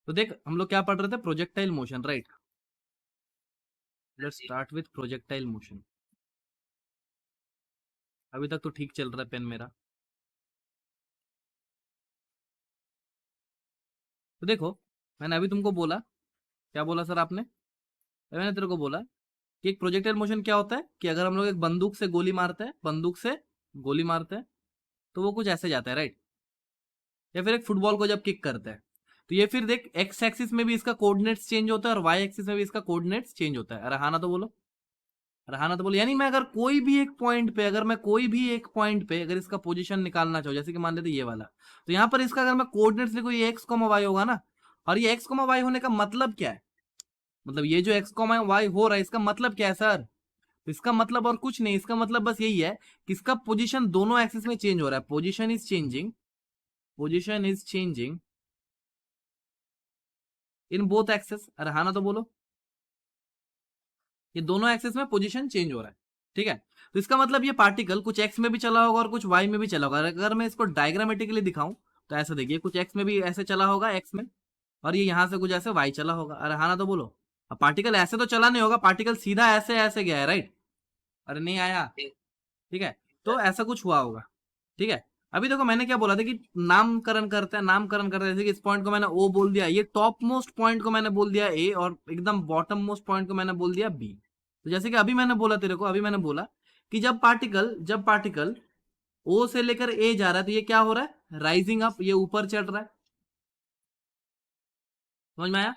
तो देख हम लोग क्या पढ़ रहे थे, projectile motion, right. Let's start with projectile motion. अभी तक तो ठीक चल रहा है पेन मेरा। तो देखो मैंने अभी तुमको बोला, क्या बोला सर आपने? मैंने तेरे को बोला कि एक प्रोजेक्टाइल मोशन क्या होता है कि अगर हम लोग एक बंदूक से गोली मारते हैं, बंदूक से गोली मारते हैं तो वो कुछ ऐसे जाता है, राइट। या फिर एक फुटबॉल को जब किक करते हैं तो ये फिर देख एक्स एक्सिस में भी इसका कोऑर्डिनेट्स चेंज होता है और वाई एक्सिस में भी इसका कोऑर्डिनेट्स चेंज होता है। अरे हाँ ना तो बोलो, अरे हाँ ना तो बोलो। यानी मैं अगर कोई भी एक पॉइंट पे, अगर मैं कोई भी एक पॉइंट पे अगर इसका पोजीशन निकालना चाहूँ, जैसे कि मान लेते ये वाला, तो यहाँ पर इसका अगर मैं कोऑर्डिनेट्स लिखूँ, ये एक्स कॉमा वाई होगा ना। और ये एक्स कॉमा वाई होने का मतलब क्या है? मतलब ये जो एक्स कॉमा वाई हो रहा है इसका मतलब क्या है सर? इसका मतलब और कुछ नहीं, इसका मतलब बस यही है कि इसका पोजीशन दोनों एक्सिस में चेंज हो रहा है। Position is changing, position is changing in both axes. अरे हाँ ना तो बोलो, ये दोनों एक्सेस में पोजीशन चेंज हो रहा है, ठीक है। तो इसका मतलब ये पार्टिकल कुछ एक्स में भी चला होगा और कुछ वाई में भी चला होगा। अगर मैं इसको डायग्रामेटिकली दिखाऊं तो ऐसा देखिए, कुछ एक्स में भी ऐसे चला होगा, एक्स में, और ये यहां से कुछ ऐसे वाई चला होगा। अरे हाँ ना तो बोलो। अब पार्टिकल ऐसे तो चला नहीं होगा, पार्टिकल सीधा ऐसे ऐसे गया है, राइट। अरे नहीं आया, ठीक है। तो ऐसा कुछ हुआ होगा, ठीक है। अभी देखो मैंने क्या बोला था कि नामकरण करते हैं, नामकरण करते हैं। जैसे कि इस पॉइंट को मैंने ओ बोल दिया, ये टॉप मोस्ट पॉइंट को मैंने बोल दिया ए, और एकदम बॉटम मोस्ट पॉइंट को मैंने बोल दिया बी। तो जैसे कि अभी मैंने बोला तेरे को, अभी मैंने बोला कि जब पार्टिकल ओ से लेकर ए जा रहा है तो ये क्या हो रहा है, राइजिंग अप, ये ऊपर चढ़ रहा है। समझ में आया?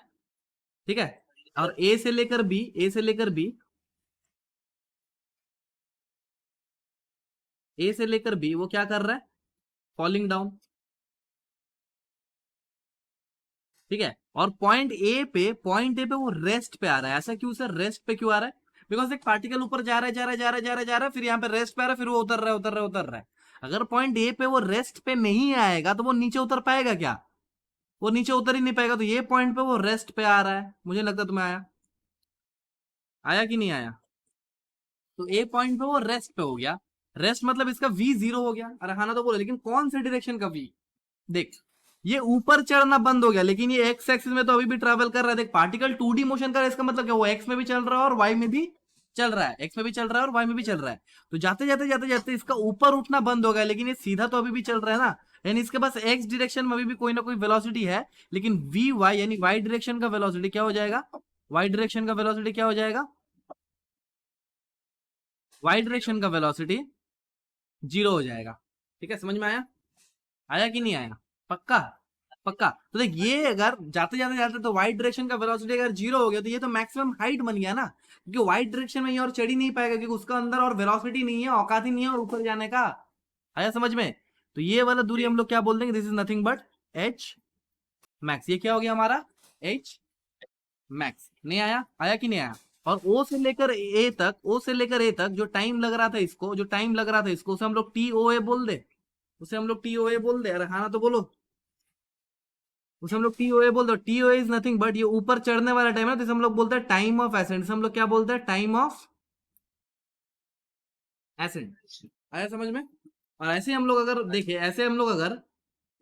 ठीक है। और ए से लेकर बी, ए से लेकर बी, ए से लेकर बी वो क्या कर रहा है, फॉलिंग डाउन, ठीक है। और पॉइंट ए पे वो रेस्ट पे आ रहा है। ऐसा क्यों सर, रेस्ट पे क्यों आ रहा है? बिकॉज एक पार्टिकल ऊपर जा रहा है, जा रहा है, जा रहा है, जा रहा है, जा रहा है, फिर यहाँ पे रेस्ट पे आ रहा है, फिर वो उतर रहा है, उतर रहा है, उतर रहा है। अगर पॉइंट ए पे वो रेस्ट पे नहीं आएगा तो वो नीचे उतर पाएगा क्या? वो नीचे उतर ही नहीं पाएगा। तो ये पॉइंट पे वो रेस्ट पे आ रहा है। मुझे लगता है तुम्हें आया, आया कि नहीं आया? तो ए पॉइंट पे वो रेस्ट पे हो गया। रेस्ट मतलब इसका वी जीरो हो गया। अरे हाँ ना तो बोले, लेकिन कौन से डायरेक्शन का वी? देख ये ऊपर चढ़ना बंद हो गया, लेकिन ये एक्स एक्सिस में तो अभी भी ट्रैवल कर रहा है। देख पार्टिकल 2D मोशन कर रहा है, इसका मतलब क्या, वो एक्स में भी चल रहा है और वाई में भी चल रहा है, एक्स में भी चल रहा है और वाई में भी चल रहा है। तो जाते जाते जाते जाते इसका ऊपर उठना बंद हो गया, लेकिन ये सीधा तो अभी भी चल रहा है ना। यानी इसके पास एक्स डायरेक्शन में अभी भी कोई ना कोई वेलोसिटी है, लेकिन वी वाई यानी वाई डायरेक्शन का वेलोसिटी क्या हो जाएगा, वाई डायरेक्शन का वेलोसिटी क्या हो जाएगा, वाई डायरेक्शन का वेलोसिटी जीरो हो जाएगा। ठीक है, समझ में आया? आया कि नहीं आया? पक्का? पक्का। तो देख ये अगर जाते जाते जाते तो वाइट डायरेक्शन का वेलोसिटी अगर जीरो हो गया तो ये तो मैक्सिमम हाइट बन गया ना, क्योंकि वाइट डायरेक्शन में ये और चढ़ ही नहीं पाएगा, क्योंकि उसका अंदर और वेलोसिटी नहीं है, औकात ही नहीं है और ऊपर जाने का। आया समझ में? तो ये वाला दूरी हम लोग क्या बोल देंगे, this is nothing but H max. ये क्या हो गया हमारा, एच मैक्स। नहीं आया? आया कि नहीं आया? और ओ से लेकर ए तक, ओ से लेकर ए तक जो टाइम लग रहा था इसको, जो टाइम लग रहा था इसको, उसे हम लोग टी ओ ए बोल दे, उसे हम लोग टी ओ ए बोल दे। अरे हाँ ना तो बोलो, उसे हम लोग टीओए बोलते हैं। टीओए इज नथिंग बट ये ऊपर चढ़ने वाला टाइम है, तो हम लोग बोलते हैं टाइम ऑफ एसेंट। हम लोग क्या बोलते हैं, टाइम ऑफ एसेंट। आया समझ में? और ऐसे हम लोग अगर देखें, ऐसे हम लोग अगर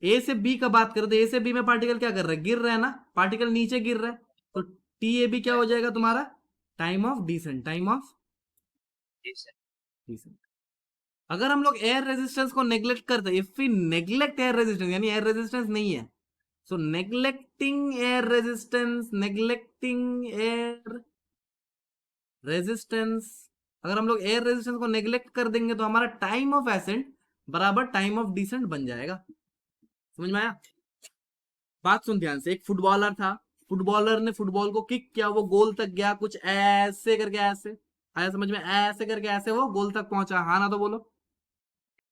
ए से बी का बात करें तो ए से बी में पार्टिकल क्या कर रहा है, गिर रहा है ना, पार्टिकल नीचे गिर रहा है। तो टी ए बी क्या हो जाएगा तुम्हारा, time of descent, time of descent. अगर हम लोग एयर रेजिस्टेंस को नेग्लेक्ट करते, if we neglect air resistance, यानी एयर रेजिस्टेंस नहीं है, so neglecting air resistance, neglecting air resistance, अगर हम लोग एयर रेजिस्टेंस को नेग्लेक्ट कर देंगे तो हमारा टाइम ऑफ एसेंट बराबर टाइम ऑफ डिसेंट बन जाएगा। समझ में आया? बात सुन ध्यान से। एक फुटबॉलर था, फुटबॉलर ने फुटबॉल को किक किया, वो गोल तक गया, कुछ ऐसे करके ऐसे, आया समझ में? ऐसे करके ऐसे वो गोल तक पहुंचा। हाँ ना तो बोलो,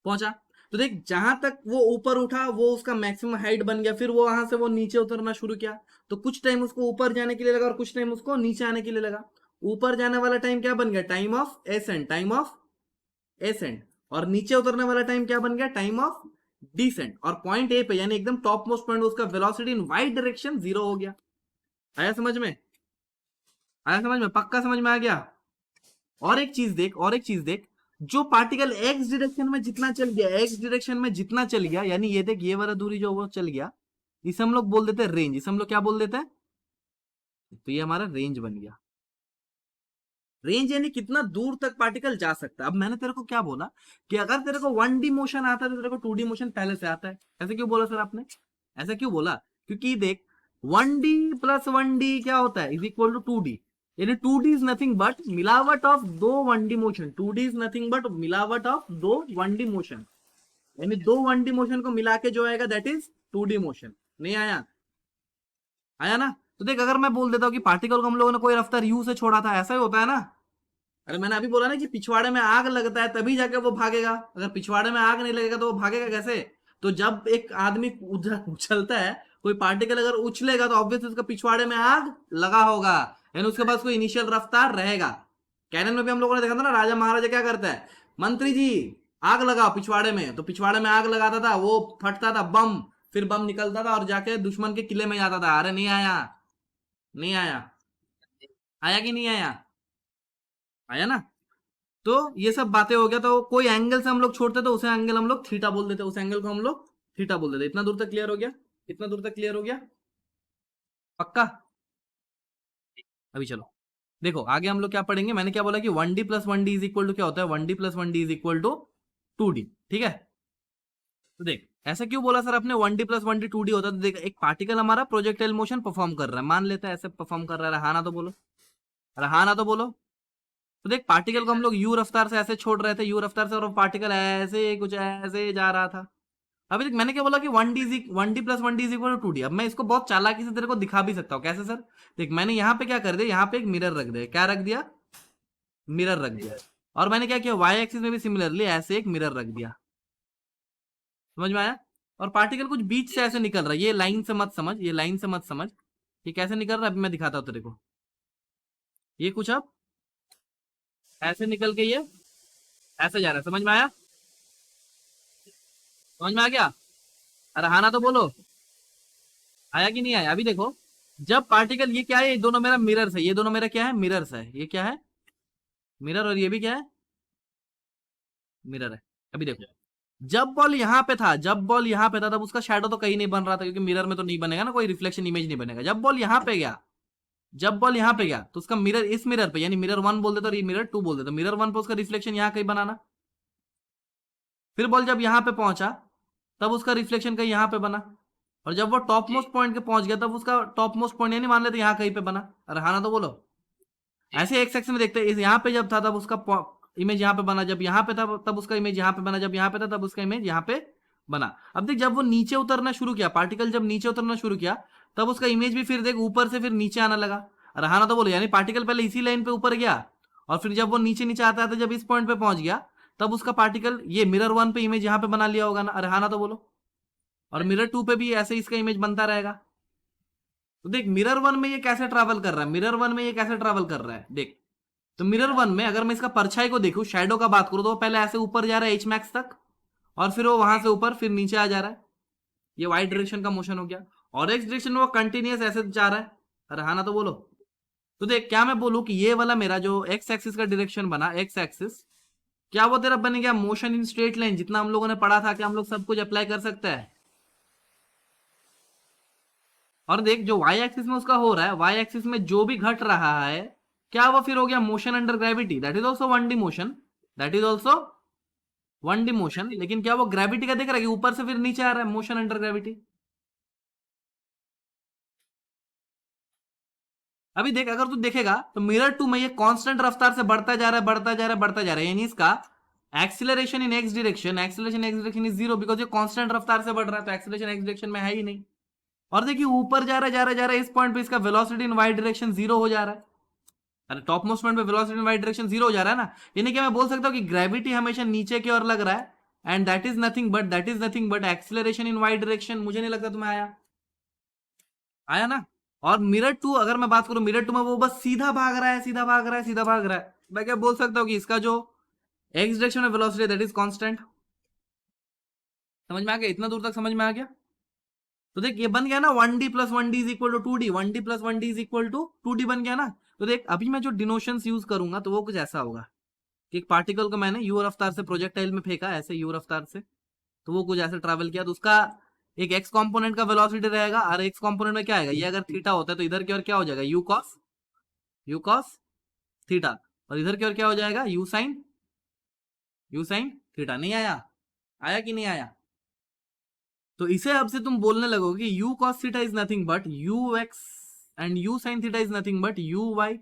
पहुंचा। तो देख जहां तक वो ऊपर उठा वो उसका मैक्सिमम हाइट बन गया, फिर वो वहां से वो नीचे उतरना शुरू किया। तो कुछ टाइम उसको ऊपर जाने के लिए लगा और कुछ टाइम उसको नीचे आने के लिए लगा। ऊपर जाने वाला टाइम क्या बन गया, time of ascent, time of ascent. और नीचे उतरने वाला टाइम क्या बन गया, टाइम ऑफ डिसेंट। और पॉइंट ए पे यानी एकदम टॉप मोस्ट पॉइंट, उसका velocity in y direction zero हो गया। आया समझ में? आया समझ में? पक्का समझ में आ गया? और एक चीज देख, और एक चीज देख, जो पार्टिकल एक्स डायरेक्शन में जितना चल गया, एक्स डायरेक्शन में जितना चल गया, यानी ये देख ये वाला दूरी जो वो चल गया, इसे हम लोग बोल देते हैं रेंज, इसे हम लोग क्या बोल देते हैं, तो ये हमारा रेंज बन गया। रेंज यानी कितना दूर तक पार्टिकल जा सकता है। अब मैंने तेरे को क्या बोला कि अगर तेरे को 1D मोशन आता है तो तेरे को 2D मोशन पहले से आता है। ऐसे क्यों बोला सर आपने, ऐसा क्यों बोला? क्योंकि देख 1D प्लस 1D क्या होता है, इज इक्वल टू 2D। यानी 2D इज नथिंग बट मिलावट ऑफ दो 1D motion. 2D is nothing but मिलावट ऑफ दो 1D मोशन, यानी दो 1D मोशन को मिला के जो आएगा दैट इज 2D मोशन। नहीं आया? आया ना? तो देख अगर मैं बोल देता हूँ कि पार्टिकल को हम लोगों ने कोई रफ्तार यू से छोड़ा था, ऐसा ही होता है ना। अरे मैंने अभी बोला ना कि पिछवाड़े में आग लगता है तभी जाके वो भागेगा, अगर पिछवाड़े में आग नहीं लगेगा तो वो भागेगा कैसे? तो जब एक आदमी उछलता है, कोई पार्टिकल अगर उछलेगा तो ऑब्वियसली उसका पिछवाड़े में आग लगा होगा, यानी उसके पास कोई इनिशियल रफ्तार रहेगा। कैनन में भी हम लोगों ने देखा था ना, राजा महाराजा क्या करता है, मंत्री जी आग लगाओ पिछवाड़े में, तो पिछवाड़े में आग लगाता था, वो फटता था बम, फिर बम निकलता था और जाके दुश्मन के किले में जाता था। अरे नहीं आया? नहीं आया? आया कि नहीं आया? आया ना? तो ये सब बातें हो गया, तो कोई एंगल से हम लोग छोड़ते तो उसे एंगल हम लोग थीटा बोल देते, उस एंगल को हम लोग थीटा बोल देते। इतना दूर तक क्लियर हो गया? इतना दूर तक क्लियर हो गया? पक्का? अभी चलो देखो आगे हम लोग क्या पढ़ेंगे। मैंने क्या बोला कि 1D plus 1D is equal to क्या होता है, 1D plus 1D is equal to 2D। ठीक है, तो देख ऐसा क्यों बोला सर आपने 1D प्लस 1D 2D होता है? तो देख एक पार्टिकल हमारा प्रोजेक्टाइल मोशन परफॉर्म कर रहा है, मान लेते हैं ऐसे परफॉर्म कर रहा है, हाँ ना तो बोलो, अरे हाँ ना तो बोलो। तो देख पार्टिकल को हम लोग यू रफ्तार से ऐसे छोड़ रहे थे, यू रफ्तार से, और पार्टिकल ऐसे कुछ ऐसे जा रहा था। अभी देख मैंने क्या बोला कि 1D plus 1D is equal to 2D। अब मैं इसको बहुत चालाकी से तेरे को दिखा भी सकता हूँ। कैसे सर? देख मैंने यहाँ पे क्या कर दिया, यहाँ पे एक मिरर रख दिया। क्या रख दिया? मिरर रख दिया। और मैंने क्या किया, वाई एक्सिस में भी सिमिलरली ऐसे एक मिरर रख दिया। समझ में आया? और पार्टिकल कुछ बीच से ऐसे निकल रहा है, ये लाइन से मत समझ, ये लाइन से मत समझ, ये कैसे निकल रहा है अभी मैं दिखाता हूँ तेरे को। ये कुछ अब ऐसे निकल के ये ऐसे जा रहा है। समझ में आया? समझ में आ गया? अरे हाँ ना तो बोलो, आया कि नहीं आया? अभी देखो जब पार्टिकल, ये क्या है, ये दोनों मेरा मिरर्स है, ये दोनों मेरा क्या है, मिरर्स है। ये क्या है, मिरर, और ये भी क्या है, मिरर है। अभी देखो जब बॉल यहाँ पे था, जब बॉल यहाँ पे था तब उसका शैडो तो कहीं नहीं बन रहा था, क्योंकि मिरर में तो नहीं बनेगा ना, कोई रिफ्लेक्शन इमेज नहीं बनेगा। जब बॉल यहाँ पे गया, जब बॉल यहाँ पे गया तो उसका मिरर इस मिरर पे, यानी मिरर 1 बोल देता और ये मिरर 2 बोल देता, मिरर 1 पे उसका रिफ्लेक्शन यहाँ कहीं बनाना। फिर बॉल जब यहाँ पे पहुंचा तब उसका रिफ्लेक्शन कहीं यहाँ पे बना, और जब वो टॉप मोस्ट पॉइंट के पहुंच गया तब उसका टॉप मोस्ट पॉइंट यानी मान लेते यहाँ कहीं पे बना। अरे हाँ ना तो बोलो। ऐसे एक सेक्शन में देखते हैं, इस यहाँ पे जब था तब उसका इमेज यहाँ पे बना, जब यहाँ पे था तब उसका इमेज यहाँ पे बना, जब यहाँ पे था तब उसका इमेज यहाँ पे बना। अब देख जब वो नीचे उतरना शुरू किया, पार्टिकल जब नीचे उतरना शुरू किया तब उसका इमेज भी फिर देख ऊपर से फिर नीचे आना लगा। अरे हाँ ना तो बोलो, यानी पार्टिकल पहले इसी लाइन पे ऊपर गया और फिर जब वो नीचे नीचे आता था, जब इस पॉइंट पे पहुंच गया तब उसका पार्टिकल ये मिरर 1 पे इमेज यहाँ पे बना लिया होगा ना। अरे हाँ ना तो बोलो। और मिरर 2 पे भी ऐसे इसका इमेज बनता रहेगा। तो देख मिरर 1 में ये कैसे ट्रैवल कर रहा है, मिरर 1 में ये कैसे ट्रैवल कर रहा है देख। तो मिरर 1 में अगर मैं इसका परछाई को देखूं, शैडो का बात करूं, तो वो पहले ऐसे ऊपर जा रहा है एच मैक्स तक, और फिर वो वहां से ऊपर फिर नीचे आ जा रहा है। ये वाई डायरेक्शन का मोशन हो गया। और एक्स डायरेक्शन में वो कंटिन्यूस ऐसे जा रहा है। अरे हाँ ना तो बोलो। तो देख क्या मैं बोलूं कि ये वाला मेरा जो एक्स एक्सिस का डायरेक्शन बना, एक्स एक्सिस, क्या वो तेरा बन गया मोशन इन स्ट्रेट लाइन, जितना हम लोगों ने पढ़ा था, कि हम लोग सब कुछ अप्लाई कर सकते हैं। और देख जो वाई एक्सिस में उसका हो रहा है, वाई एक्सिस में जो भी घट रहा है, क्या वो फिर हो गया motion under gravity, that is also 1D motion, that is also 1D motion. लेकिन क्या वो ग्रेविटी का देख रहा है कि ऊपर से फिर नीचे आ रहा है, मोशन अंडर ग्रेविटी। अभी देख अगर तू देखेगा तो मिरर 2 में ये कांस्टेंट रफ्तार से बढ़ता जा रहा है, बढ़ता जा रहा है, बढ़ता जा रहा है, यानी इसका acceleration in X direction, acceleration x direction is 0, because ये कांस्टेंट रफ्तार से बढ़ रहा है, तो एक्सीलरेशन एक्स डायरेक्शन में है ही नहीं। और देखिए ऊपर जा रहा है, जा रहा है, जा रहा है, इस पॉइंट पे इसका वेलोसिटी इन वाई डायरेक्शन 0 हो जा रहा है। अरे टॉप मोस्ट पॉइंट पे वेलोसिटी इन वाई डायरेक्शन 0 हो जा रहा है ना, यानी कि मैं बोल सकता हूं कि ग्रेविटी हमेशा नीचे की ओर लग रहा है, and that is nothing but acceleration in y direction. मुझे नहीं लगता तुम्हें आया? आया ना? और मिरर 2 अगर मैं बात करूं, मिरर 2 में वो बस सीधा भाग रहा है, सीधा भाग रहा है, सीधा भाग रहा है। मैं क्या बोल सकता हूं कि इसका जो एक्स डायरेक्शन में वेलोसिटी दैट इज कांस्टेंट। समझ में आ गया? इतना दूर तक समझ में आ गया? तो देख ये बन गया ना 1D plus 1D is equal to 2D, 1D plus 1D is equal to 2D बन गया ना। तो देख अभी मैं जो डिनोशंस यूज करूंगा तो वो कुछ ऐसा होगा कि एक पार्टिकल को मैंने यू रफ्तार से प्रोजेक्टाइल में फेंका, ऐसे यू रफ्तार से, तो वो कुछ ऐसे ट्रैवल किया, तो उसका एक एक्स कंपोनेंट का वेलोसिटी रहेगा और एक्स कंपोनेंट में क्या आएगा, ये अगर थीटा होता है तो इधर की ओर क्या हो जाएगा, यू कॉस थीटा, और इधर की ओर क्या हो जाएगा, यू साइन थीटा। नहीं आया, आया कि नहीं आया? तो इसे अब से तुम बोलने लगोगे कि u cos theta is nothing but u x and u sine theta is nothing but u y,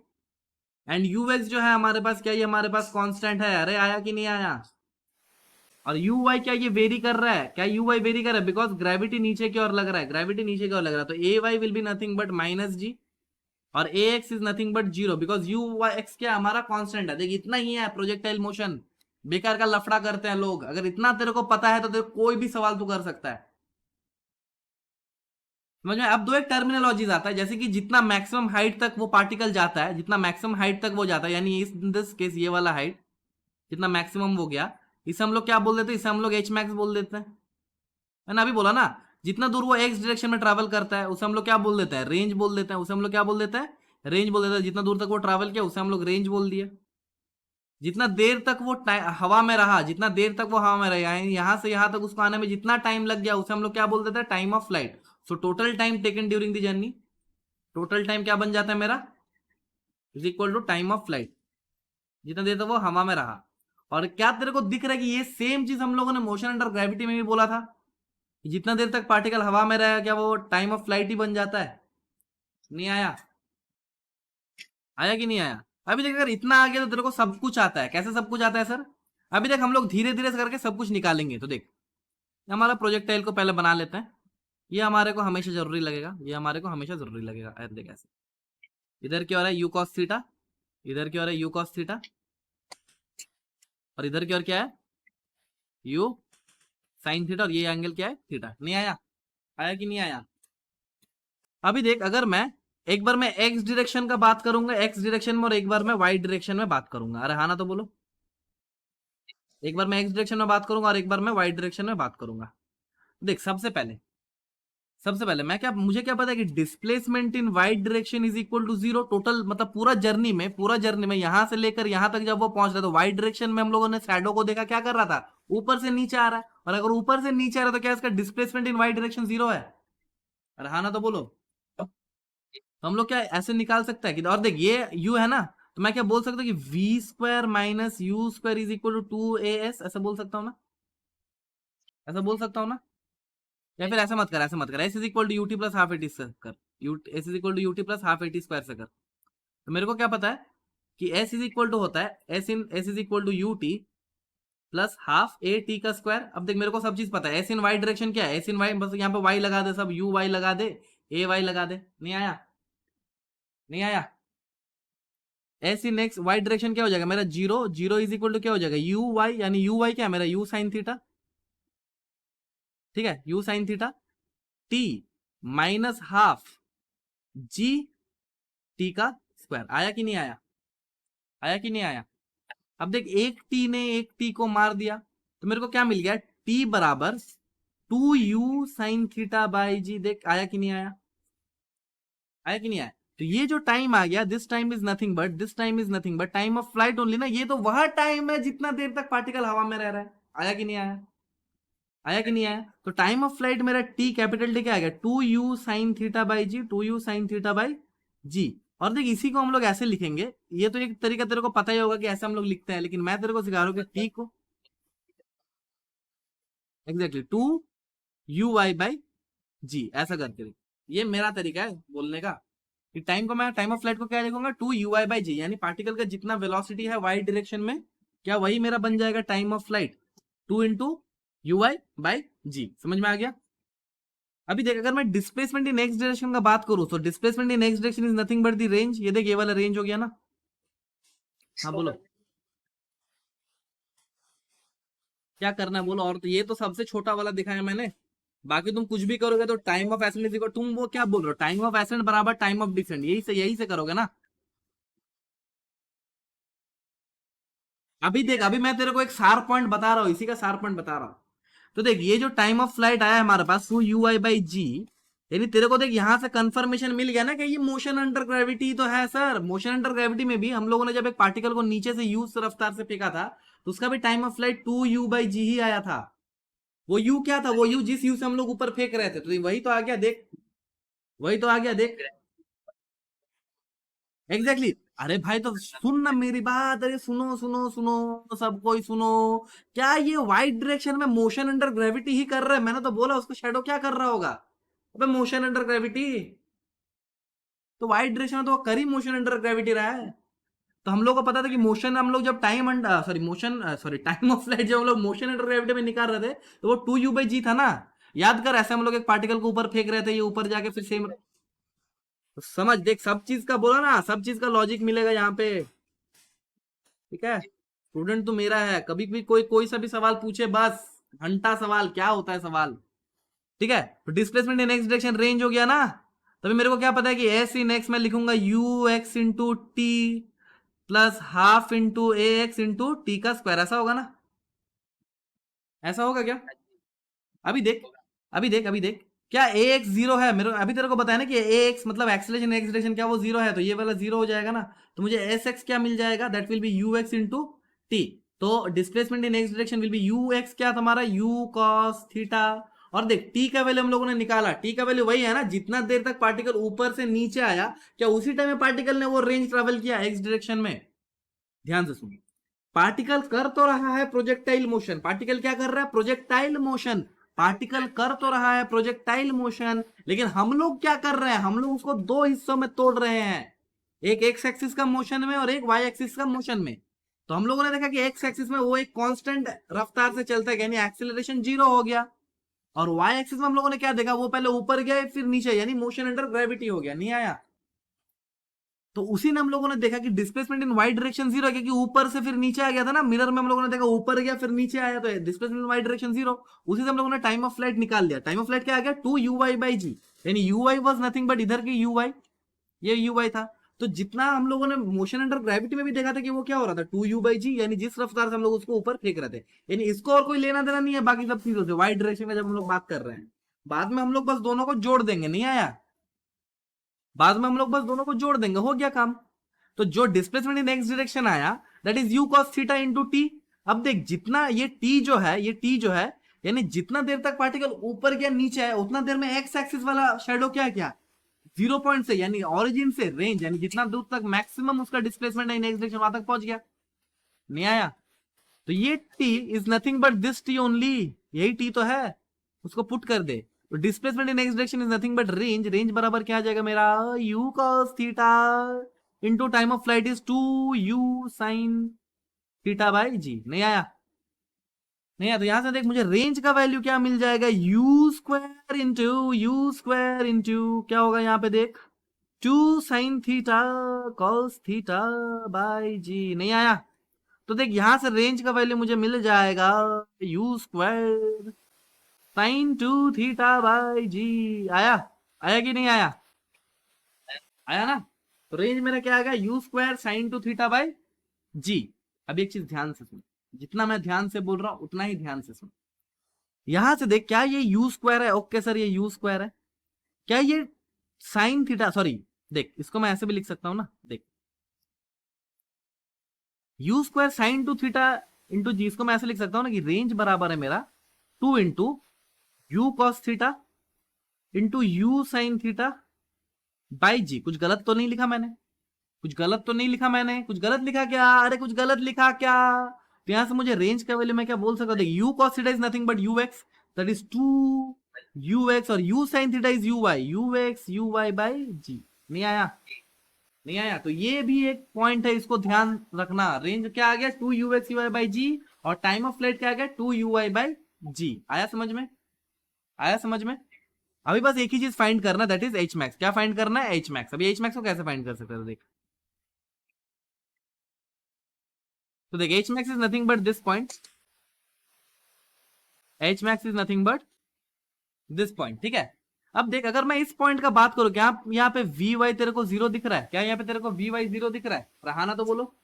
and u x जो है हमारे पास क्या, ये हमारे पास कांस्टेंट है। अरे आया कि नहीं आया? और यू वाई क्या ये वेरी कर रहा है, क्या यू वाई वेरी कर रहा है? बिकॉज ग्रेविटी नीचे की ओर लग रहा है, ग्रेविटी नीचे की ओर लग रहा है, तो A Y will be nothing but minus G, और A X is nothing but zero, because U Y X क्या हमारा कांस्टेंट है। देख इतना ही है प्रोजेक्टाइल मोशन, बेकार का लफड़ा करते हैं लोग। अगर इतना तेरे को पता है तो तेरे कोई भी सवाल तू कर सकता है, समझ में? अब दो एक टर्मिनोलॉजीज आता है, जैसे कि जितना मैक्सिमम हाइट तक वो पार्टिकल जाता है, जितना मैक्सिमम हाइट तक वो जाता है, यानी इन दिस केस ये वाला हाइट जितना मैक्सिमम हो गया, इसे हम लोग क्या बोल देते हैं, इसे हम लोग एच मैक्स बोल देते हैं, है ना? अभी बोला ना, जितना दूर वो एक्स डायरेक्शन में ट्रैवल करता है उसे हम लोग क्या बोल देते हैं, रेंज बोल देते हैं। उसे हम लोग क्या बोल देते हैं, रेंज बोल देते हैं। जितना दूर तक वो ट्रैवल किया उसे हम लोग रेंज बोल दिया। जितना देर तक वो हवा में रहा, जितना देर तक वो हवा में रहा, यहां से यहां तक उसको आने में जितना टाइम लग गया उसे हम लोग क्या बोल देते हैं, time of flight. So total time taken during the journey, total time क्या बन जाता है मेरा, is equal to time of flight, जितना देर तक वो हवा में रहा। और क्या तेरे को दिख रहा है कि ये सेम चीज हम लोगों ने मोशन अंडर ग्रेविटी में भी बोला था, जितना देर तक पार्टिकल हवा में रहेगा क्या वो टाइम ऑफ फ्लाइट ही बन जाता है? नहीं आया, आया कि नहीं आया? अभी देख अगर इतना आ गया तो तेरे को सब कुछ आता है। कैसे सब कुछ आता है सर? अभी देख हम लोग धीरे धीरे से करके सब कुछ निकालेंगे। तो देख हमारा प्रोजेक्टाइल को पहले बना लेते हैं, ये हमारे को हमेशा जरूरी लगेगा, ये हमारे को हमेशा जरूरी लगेगा। देख ऐसे इधर की ओर है यू कॉस थीटा, इधर की ओर है यू कॉस थीटा, और इधर की ओर क्या है, यू साइन थीटा, और ये एंगल क्या है, थीटा। नहीं आया, आया कि नहीं आया? अभी देख अगर मैं एक बार मैं एक्स डायरेक्शन का बात करूंगा, एक्स डायरेक्शन में, और एक बार मैं वाई डायरेक्शन में बात करूंगा। अरे हाँ ना, तो बोलो। एक बार मैं एक्स डायरेक्शन में बात करूंगा और एक बार मैं वाई डायरेक्शन में बात करूंगा। देख सबसे पहले मैं क्या, मुझे क्या पता है कि displacement in y direction is equal to zero. Total मतलब पूरा जर्नी में यहां से लेकर यहां तक जब वो पहुंच रहा है तो वाइट डायरेक्शन में हम लोगों ने शैडो को देखा क्या कर रहा था, ऊपर से नीचे आ रहा है। और अगर ऊपर से नीचे आ रहा है तो क्या इसका displacement in y direction zero है? अरे हाँ ना, तो बोलो। तो हम लोग क्या ऐसे निकाल सकते हैं कि, और देख ये u है ना, तो मैं क्या बोल सकता हूँ कि v square minus u square is equal to 2as, ऐसा बोल सकता हूँ ना, ऐसा बोल सकता हूँ ना? या फिर ऐसा मत कर, ऐसा मत कर, s is equal to ut plus half at से कर, s is equal to ut plus half at square से कर। तो मेरे को क्या पता है कि s इज इक्वल टू होता है s is equal to ut plus half a t का स्क्वायर। अब देख मेरे को सब चीज पता है, s इन वाई डायरेक्शन क्या है, s इन वाई, बस यहाँ पे y लगा दे, सब u y लगा दे, a y लगा दे। नहीं आया, नहीं आया? S in x y direction क्या हो जाएगा मेरा, zero, zero is equal to क्या हो जाएगा, यू वाई, यानी यू वाई क्या है मेरा, यू साइन थीटा। ठीक है, u sine theta t minus half g t का स्क्वायर। आया कि नहीं आया, आया कि नहीं आया? अब देख एक टी ने एक टी को मार दिया, तो मेरे को क्या मिल गया, टी बराबर 2u साइन थीटा बाई जी। देख आया कि नहीं आया, आया कि नहीं आया? तो ये जो टाइम आ गया, this time is nothing but time of flight only ना। ये तो वह टाइम है जितना देर तक पार्टिकल हवा में रह रहा है। आया कि नहीं आया, आया कि नहीं आया? तो टाइम ऑफ फ्लाइट मेरा टी कैपिटल टी क्या आ गया, 2u sine theta by G, 2u sine theta by G. और देख इसी को हम लोग ऐसे लिखेंगे, ये तो एक तरीका तेरे को पता ही होगा कि ऐसे हम लोग लिखते हैं, लेकिन मैं तेरे को सिखा रहा हूँ कि टी को एग्जैक्टली 2u y बाई जी ऐसा करके। ये मेरा तरीका है बोलने का कि टाइम को मैं टाइम ऑफ फ्लाइट को क्या लिखूंगा, 2u/g, यानी पार्टिकल का जितना वेलोसिटी है वाई डायरेक्शन में, क्या वही मेरा बन जाएगा time of flight, 2 into u/g। समझ में आ गया? अभी देख अगर मैं डिस्प्लेसमेंट इन एक्स डायरेक्शन का बात करूं तो displacement in X direction is nothing but the range. ये देख ये वाला रेंज हो गया ना। हाँ बोलो क्या करना है बोलो। और तो ये तो सबसे छोटा वाला दिखाया मैंने, बाकी तुम कुछ भी करोगे तो टाइम ऑफ एसेंड, तुम वो क्या बोल रहे हो, टाइम ऑफ एसेंड बराबर टाइम ऑफ डिसेंड, यही से करोगे ना। अभी देख अभी मैं तेरे को एक सार पॉइंट बता रहा हूँ, इसी का सार पॉइंट बता रहा हूँ। तो देख ये जो टाइम ऑफ फ्लाइट आया है हमारे पास 2u/g, यानी तेरे को देख यहां से कंफर्मेशन मिल गया ना कि ये मोशन अंडर ग्रेविटी तो है सर। मोशन अंडर ग्रेविटी में भी हम लोगों ने जब एक पार्टिकल को नीचे से u रफ्तार से फेंका था तो उसका भी टाइम ऑफ फ्लाइट 2u/g ही आया था। वो यू क्या था, वो यू जिस यू से हम लोग ऊपर फेंक रहे थे, तो वही तो आ गया देख, वही तो आ गया देख। Exactly exactly. अरे भाई तो सुन ना मेरी बात, अरे सुनो सुनो सुनो सब कोई सुनो। क्या ये वाइट डायरेक्शन में मोशन अंडर ग्रेविटी ही कर रहा है? मैंने तो बोला उसको शेडो क्या कर रहा होगा, अबे मोशन अंडर ग्रेविटी। तो वाइट डायरेक्शन में तो वो कर ही मोशन अंडर ग्रेविटी रहा है। तो हम लोग को पता था कि मोशन हम लोग जब time sorry motion sorry time of flight जब हम लोग मोशन अंडर ग्रेविटी में निकाल रहे थे, तो वो 2u/g था ना। याद कर, ऐसे हम लोग एक पार्टिकल को ऊपर फेंक रहे थे, ये ऊपर जाके फिर सेम। तो समझ देख, सब चीज का बोला ना, सब चीज का लॉजिक मिलेगा यहाँ पे। ठीक है, स्टूडेंट तू मेरा है, कभी भी कोई कोई सा भी सवाल पूछे बस, घंटा सवाल क्या होता है सवाल। ठीक है, तो displacement in X direction range हो गया ना। तभी मेरे को क्या पता है कि एस इन एक्स में लिखूंगा you X into T plus half into A x into T का स्क्वायर, ऐसा होगा ना? ऐसा होगा क्या? अभी देख, अभी देख, अभी देख, क्या ए एक्स जीरो है? मेरे अभी तेरे को बताया ना कि ए एक्स मतलब एक्सलेशन एक्स डायरेक्शन, क्या वो जीरो है? तो ये वाला जीरो हो जाएगा ना। तो मुझे एस एक्स क्या मिल जाएगा, that will be U X into T. तो displacement in X direction will be U X क्या तुम्हारा, यू कॉस थीटा। और देख टी का वैल्यू हम लोगों ने निकाला, टी का वैल्यू वही है ना, जितना देर तक पार्टिकल ऊपर से नीचे आया, क्या उसी टाइम में पार्टिकल ने वो रेंज ट्रेवल किया एक्स डायरेक्शन में? ध्यान से सुनिए, पार्टिकल कर तो रहा है प्रोजेक्टाइल मोशन, पार्टिकल क्या कर रहा है, प्रोजेक्टाइल मोशन। पार्टिकल कर तो रहा है प्रोजेक्टाइल मोशन, लेकिन हम लोग क्या कर रहे हैं, हम लोग उसको दो हिस्सों में तोड़ रहे हैं, एक एक्स एक्सिस का मोशन में और एक वाई एक्सिस का मोशन में। तो हम लोगों ने देखा कि एक्स एक्सिस में वो एक कांस्टेंट रफ्तार से चलता है, यानी एक्सीलरेशन जीरो हो गया। और वाई एक्सिस में हम लोगों ने क्या देखा, वो पहले ऊपर गया फिर नीचे, यानी मोशन अंडर ग्रेविटी हो गया, नहीं आया? तो उसी ने हम लोगों ने देखा कि displacement in y direction zero है, क्योंकि ऊपर से फिर नीचे आ गया था ना, मिरर में हम लोगों ने देखा ऊपर गया फिर नीचे आया, तो displacement in y direction zero. उसी से हम लोगों ने टाइम ऑफ फ्लाइट निकाल लिया, टाइम ऑफ फ्लाइट क्या आ गया, 2u/g, यानी u वाज नथिंग बट इधर की u, ये u था। तो जितना हम लोगों ने मोशन अंडर ग्रेविटी में भी देखा था कि वो क्या हो रहा था, 2u/g, यानी जिस रफ्तार से हम लोग उसको ऊपर फेंक रहे थे, यानी इसको और कोई लेना देना नहीं है बाकी सब चीजों से, वाई डायरेक्शन का जब हम लोग बात कर रहे हैं। बाद में हम लोग बस दोनों को जोड़ देंगे, नहीं आया? बाद में हम लोग बस दोनों को जोड़ देंगे, हो गया काम। तो जो डिस्प्लेसमेंट इन एक्स डायरेक्शन आया, that is you cos theta into T. अब देख, जितना ये टी जो है, ये टी जो है, यानी जितना देर तक पार्टिकल ऊपर गया नीचे है, उतना देर में एक्स एक्सिस वाला शेडो क्या क्या, जीरो पॉइंट से यानी ओरिजिन से रेंज, यानी जितना दूर तक मैक्सिमम उसका डिस्प्लेसमेंट इन एक्स डायरेक्शन वहां तक पहुंच गया, नहीं आया? तो ये T is nothing but this T only, यही टी तो है, उसको पुट कर दे। तो displacement in X direction is nothing but range, range बराबर क्या आ जाएगा मेरा, U cos theta into time of flight is 2u sine theta by जी, नहीं आया? नहीं आया? तो यहां से देख, मुझे रेंज का वैल्यू क्या मिल जाएगा, यू स्क्वायर इंटू क्या होगा यहाँ पे देख, 2 sin theta cos theta by जी, नहीं आया? तो देख यहां से रेंज का वैल्यू मुझे मिल जाएगा u² sin 2 थीटा बाई जी। आया? आया कि नहीं आया? आया ना? तो रेंज मेरा क्या आएगा, u² sin 2 थीटा बाई जी। अब एक चीज ध्यान से सुन, जितना मैं ध्यान से बोल रहा हूं उतना ही ध्यान से सुन। यहां से देख, क्या ये u² है? ओके सर, ये u² है। क्या ये साइन थीटा, सॉरी, देख इसको मैं ऐसे भी लिख सकता हूं ना, देख u² sin 2 थीटा इंटू जी, इसको मैं ऐसे लिख सकता हूं ना कि रेंज बराबर है मेरा 2 into u cos theta into u sine theta by g. कुछ गलत तो नहीं लिखा मैंने? कुछ गलत तो नहीं लिखा मैंने? कुछ गलत लिखा क्या? अरे कुछ गलत लिखा क्या? तो यहां से मुझे रेंज का वैल्यू मैं क्या बोल सकता हूं, देखिए u cos theta is nothing but u x, that is 2 u x, और u sine theta is u y by जी। नहीं आया? नहीं आया? तो ये भी एक पॉइंट है, इसको ध्यान रखना। रेंज क्या आ गया, 2u/x/y/g, और टाइम ऑफ फ्लाइट क्या आ गया, 2u/y/g। आया समझ में? आया समझ में? अभी बस एक ही चीज फाइंड करना, दैट इज एच मैक्स। क्या फाइंड करना है, एच मैक्स। अभी एच मैक्स को कैसे फाइंड कर सकते हैं, देख, तो देख H max is nothing but this point, H max is nothing but this point, ठीक है? अब देख, अगर मैं इस पॉइंट का बात करूं, क्या यहाँ पे वी वाई तेरे को जीरो दिख रहा है? क्या यहाँ पे तेरे को वी वाई जीरो दिख रहा है? रहाना तो बोलो,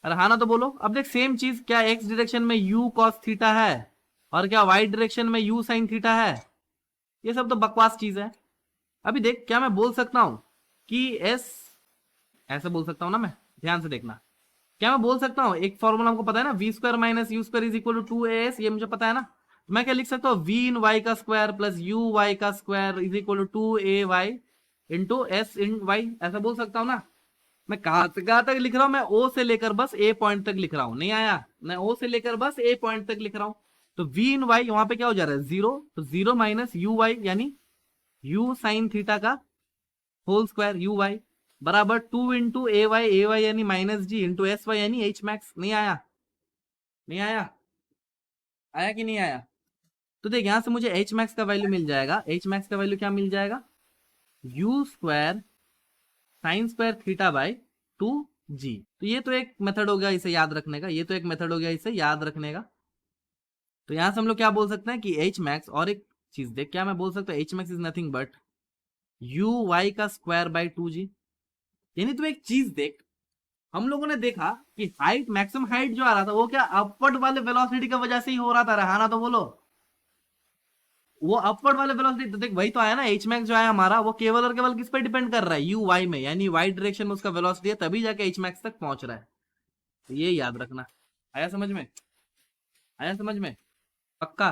रहाना तो बोलो। अब देख सेम चीज, क्या एक्स डायरेक्शन में यू कॉस थीटा है और क्या वाई डायरेक्शन में यू साइन थीटा है? ये सब तो बकवास चीज है। अभी देख, क्या मैं बोल सकता हूं कि एस, ऐसे बोल सकता हूं ना मैं, ध्यान से देखना, क्या मैं बोल सकता हूं, एक फॉर्मूला हमको पता है ना, v square minus u square is equal to 2as, ये मुझे पता है ना। मैं क्या लिख सकता हूँ, v इन y का स्क्वायर प्लस u y का square is equal to 2ay into s in y, ऐसा बोल सकता हूँ ना। मैं कहां से कहां तक लिख रहा हूं, मैं o से लेकर बस a पॉइंट तक लिख रहा हूं, नहीं आया, मैं o से लेकर बस a पॉइंट तक लिख रहा हूं। तो v इन y वहां पे क्या हो जा रहा है, जीरो, तो जीरो माइनस यू वाई यानी u साइन थीटा का होल स्क्वायर यू वाई बराबर 2 इंटू ए वाई यानी माइनस जी इंटू एस वाई यानी एच मैक्स। नहीं आया, नहीं आया, आया कि नहीं आया। तो देख यहां से मुझे एच मैक्स का वैल्यू मिल जाएगा, एच मैक्स का वैल्यू क्या मिल जाएगा, you square sine square theta by 2g। तो ये तो एक मेथड हो गया इसे याद रखने का, ये तो एक मेथड हो गया इसे याद रखने का। तो यहां से हम लोग क्या बोल सकते हैं कि एच मैक्स, और एक चीज देख, क्या मैं बोल सकता हूँ, h max is nothing but u y का स्क्वायर बाय 2g। यानी तू एक चीज देख, हम लोगों ने देखा कि हाइट, मैक्सिमम हाइट जो आ रहा था वो क्या अपवर्ड वाले वेलोसिटी की वजह से ही हो रहा था, रहा तो बोलो। वो अपवर्ड वाले वेलोसिटी, तो देख वही तो आया ना, एच मैक्स जो आया हमारा वो केवल और केवल किस पे डिपेंड कर रहा है, यू वाई में, यानी वाई डायरेक्शन में उसका वेलोसिटी है, तभी जाके एच मैक्स तक पहुंच रहा है। तो ये याद रखना। आया समझ में, आया समझ में, पक्का।